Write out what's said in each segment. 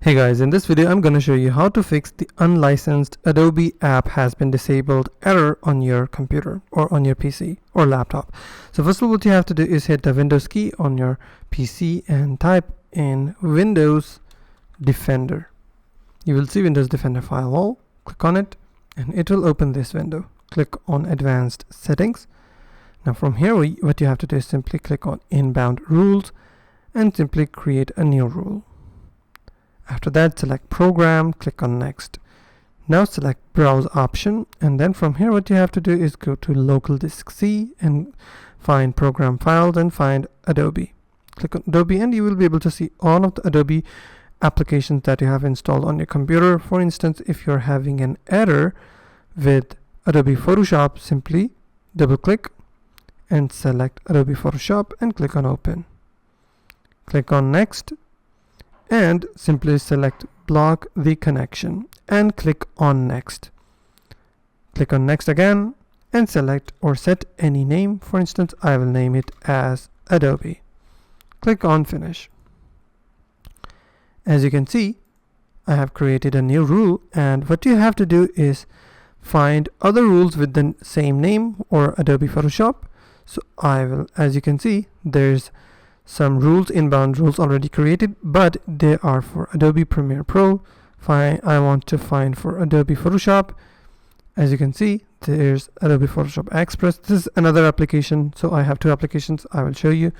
Hey guys, in this video I'm going to show you how to fix the unlicensed Adobe app has been disabled error on your computer or on your PC or laptop. So first of all, what you have to do is hit the Windows key on your PC and type in Windows Defender. You will see Windows Defender firewall. Click on it and it will open this window. Click on Advanced Settings. Now from here what you have to do is simply click on Inbound Rules and simply create a new rule. After that, select Program, click on Next. Now select Browse option, and then from here what you have to do is go to Local Disk C and find Program Files and find Adobe. Click on Adobe and you will be able to see all of the Adobe applications that you have installed on your computer. For instance, if you're having an error with Adobe Photoshop, simply double click and select Adobe Photoshop and click on Open. Click on Next and simply select Block the Connection and click on Next. Click on Next again and select or set any name. For instance, I will name it as Adobe. Click on Finish. As you can see, I have created a new rule, and what you have to do is find other rules with the same name or Adobe Photoshop. So I will, as you can see, there's some rules, inbound rules already created, but they are for Adobe Premiere Pro. I want to find for Adobe Photoshop. As you can see, there's Adobe Photoshop Express. This is another application, so I have two applications. I will show you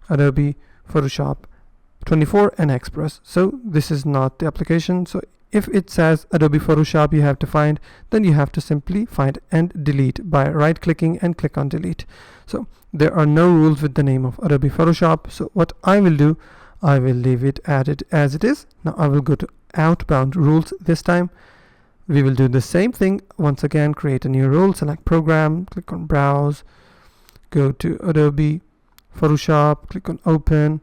Adobe Photoshop 24 and Express. So this is not the application. So if it says Adobe Photoshop you have to find, then you have to simply find and delete by right clicking and click on delete. So there are no rules with the name of Adobe Photoshop. So what I will do, I will leave it added as it is. Now I will go to outbound rules this time. We will do the same thing. Once again, create a new rule, select Program, click on Browse, go to Adobe Photoshop, click on Open,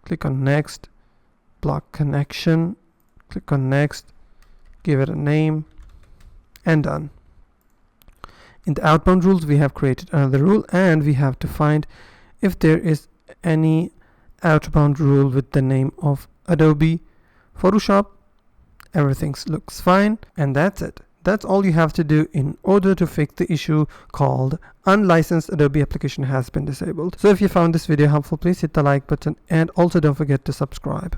click on Next, Block Connection, click on Next, give it a name, and done. In the outbound rules, we have created another rule, and we have to find if there is any outbound rule with the name of Adobe Photoshop. Everything looks fine, and that's it. That's all you have to do in order to fix the issue called unlicensed Adobe application has been disabled. So if you found this video helpful, please hit the like button and also don't forget to subscribe.